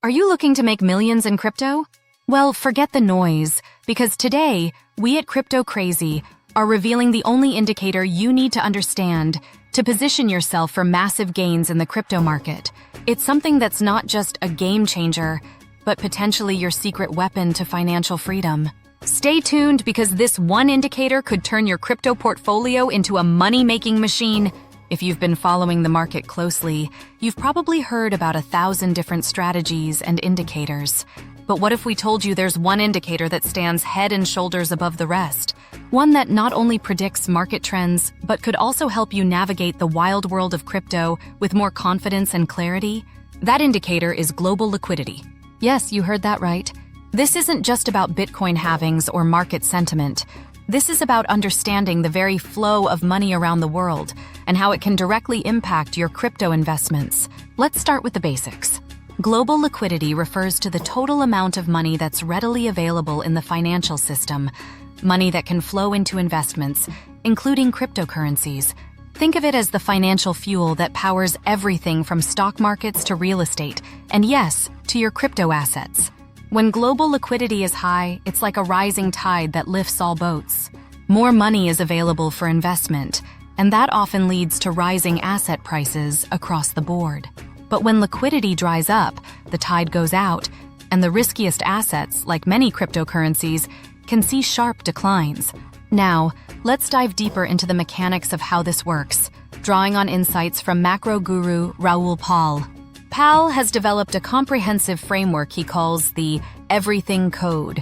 Are you looking to make millions in crypto? Well, forget the noise, because today, we at Crypto Crazy are revealing the only indicator you need to understand to position yourself for massive gains in the crypto market. It's something that's not just a game changer, but potentially your secret weapon to financial freedom. Stay tuned because this one indicator could turn your crypto portfolio into a money-making machine. If you've been following the market closely, you've probably heard about 1,000 different strategies and indicators. But what if we told you there's one indicator that stands head and shoulders above the rest? One that not only predicts market trends, but could also help you navigate the wild world of crypto with more confidence and clarity? That indicator is global liquidity. Yes, you heard that right. This isn't just about Bitcoin halvings or market sentiment. This is about understanding the very flow of money around the world and how it can directly impact your crypto investments. Let's start with the basics. Global liquidity refers to the total amount of money that's readily available in the financial system, money that can flow into investments, including cryptocurrencies. Think of it as the financial fuel that powers everything from stock markets to real estate, and yes, to your crypto assets. When global liquidity is high, it's like a rising tide that lifts all boats. More money is available for investment, and that often leads to rising asset prices across the board. But when liquidity dries up, the tide goes out, and the riskiest assets, like many cryptocurrencies, can see sharp declines. Now, let's dive deeper into the mechanics of how this works, drawing on insights from macro guru Raoul Pal. Pal has developed a comprehensive framework he calls the Everything Code.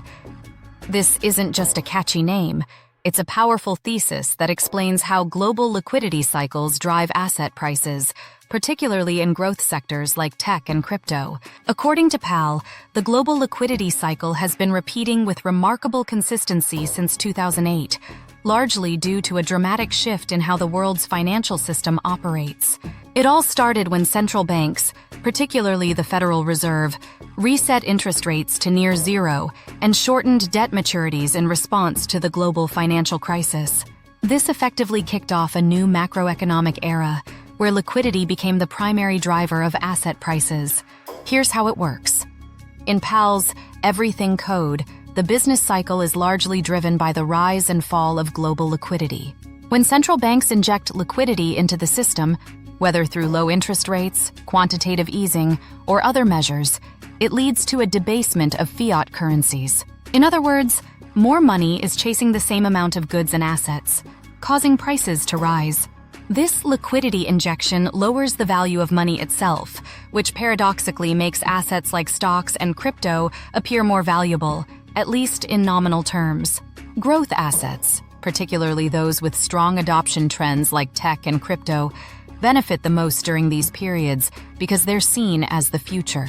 This isn't just a catchy name. It's a powerful thesis that explains how global liquidity cycles drive asset prices, particularly in growth sectors like tech and crypto. According to Pal, the global liquidity cycle has been repeating with remarkable consistency since 2008, largely due to a dramatic shift in how the world's financial system operates. It all started when central banks, particularly the Federal Reserve, reset interest rates to near zero and shortened debt maturities in response to the global financial crisis. This effectively kicked off a new macroeconomic era, where liquidity became the primary driver of asset prices. Here's how it works. In Pal's Everything Code, the business cycle is largely driven by the rise and fall of global liquidity. When central banks inject liquidity into the system, whether through low interest rates, quantitative easing, or other measures, it leads to a debasement of fiat currencies. In other words, more money is chasing the same amount of goods and assets, causing prices to rise. This liquidity injection lowers the value of money itself, which paradoxically makes assets like stocks and crypto appear more valuable, at least in nominal terms. Growth assets, particularly those with strong adoption trends like tech and crypto, benefit the most during these periods because they're seen as the future.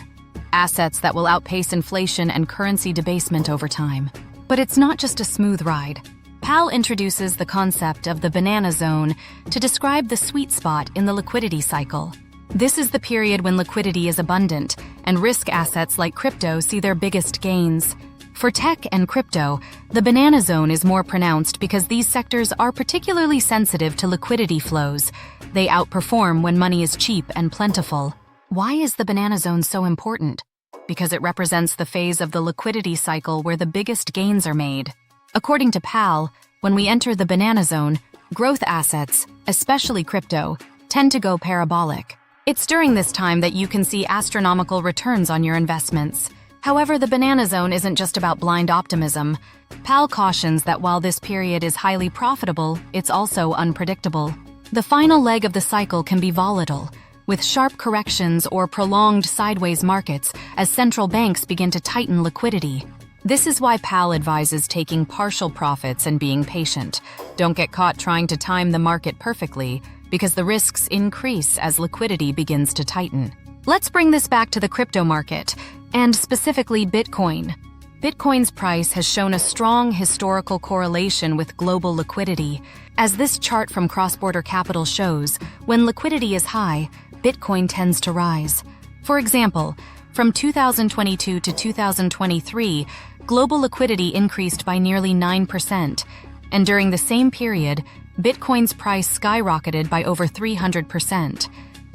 Assets that will outpace inflation and currency debasement over time. But it's not just a smooth ride. Pal introduces the concept of the banana zone to describe the sweet spot in the liquidity cycle. This is the period when liquidity is abundant and risk assets like crypto see their biggest gains. For tech and crypto, the banana zone is more pronounced because these sectors are particularly sensitive to liquidity flows. They outperform when money is cheap and plentiful. Why is the banana zone so important? Because it represents the phase of the liquidity cycle where the biggest gains are made. According to Pal, when we enter the banana zone, growth assets, especially crypto, tend to go parabolic. It's during this time that you can see astronomical returns on your investments. However, the banana zone isn't just about blind optimism. Pal cautions that while this period is highly profitable, it's also unpredictable. The final leg of the cycle can be volatile, with sharp corrections or prolonged sideways markets as central banks begin to tighten liquidity. This is why Pal advises taking partial profits and being patient. Don't get caught trying to time the market perfectly, because the risks increase as liquidity begins to tighten. Let's bring this back to the crypto market, and specifically Bitcoin. Bitcoin's price has shown a strong historical correlation with global liquidity. As this chart from Cross-Border Capital shows, when liquidity is high, Bitcoin tends to rise. For example, from 2022 to 2023, global liquidity increased by nearly 9%, and during the same period, Bitcoin's price skyrocketed by over 300%.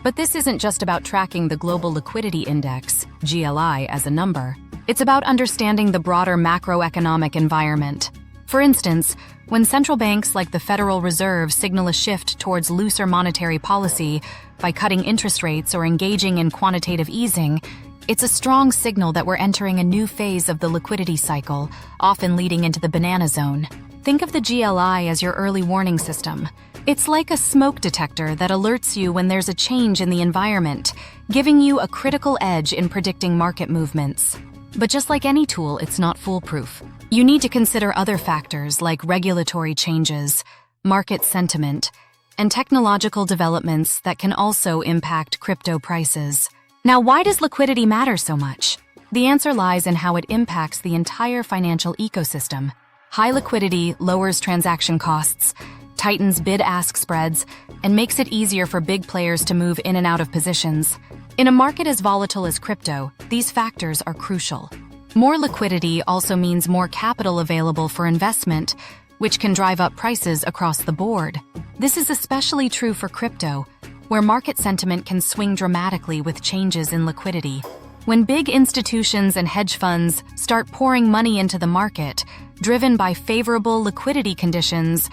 But this isn't just about tracking the Global Liquidity Index, GLI, as a number. It's about understanding the broader macroeconomic environment. For instance, when central banks like the Federal Reserve signal a shift towards looser monetary policy by cutting interest rates or engaging in quantitative easing, it's a strong signal that we're entering a new phase of the liquidity cycle, often leading into the banana zone. Think of the GLI as your early warning system. It's like a smoke detector that alerts you when there's a change in the environment, giving you a critical edge in predicting market movements. But just like any tool, it's not foolproof. You need to consider other factors like regulatory changes, market sentiment, and technological developments that can also impact crypto prices. Now, why does liquidity matter so much? The answer lies in how it impacts the entire financial ecosystem. High liquidity lowers transaction costs, tightens bid-ask spreads, and makes it easier for big players to move in and out of positions. In a market as volatile as crypto, these factors are crucial. More liquidity also means more capital available for investment, which can drive up prices across the board. This is especially true for crypto, where market sentiment can swing dramatically with changes in liquidity. When big institutions and hedge funds start pouring money into the market, driven by favorable liquidity conditions,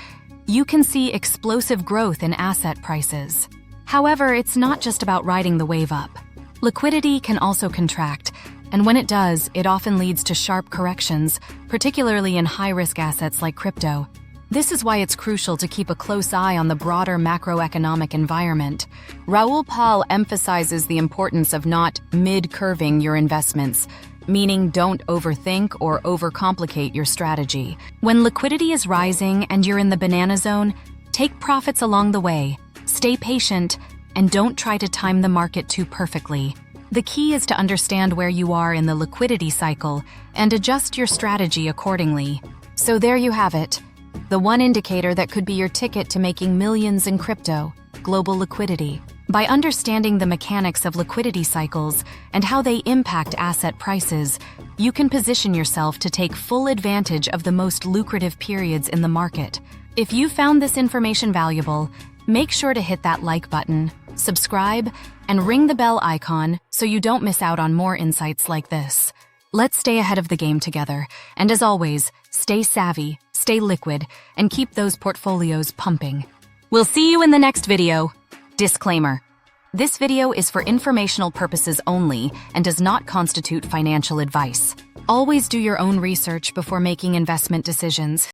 you can see explosive growth in asset prices. However, it's not just about riding the wave up. Liquidity can also contract, and when it does, it often leads to sharp corrections, particularly in high-risk assets like crypto. This is why it's crucial to keep a close eye on the broader macroeconomic environment. Raoul Pal emphasizes the importance of not mid-curving your investments, meaning don't overthink or overcomplicate your strategy. When liquidity is rising and you're in the banana zone, take profits along the way, stay patient, and don't try to time the market too perfectly. The key is to understand where you are in the liquidity cycle and adjust your strategy accordingly. So there you have it. The one indicator that could be your ticket to making millions in crypto, global liquidity. By understanding the mechanics of liquidity cycles and how they impact asset prices, you can position yourself to take full advantage of the most lucrative periods in the market. If you found this information valuable, make sure to hit that like button, subscribe, and ring the bell icon so you don't miss out on more insights like this. Let's stay ahead of the game together, and as always, stay savvy, stay liquid, and keep those portfolios pumping. We'll see you in the next video. Disclaimer: this video is for informational purposes only and does not constitute financial advice. Always do your own research before making investment decisions.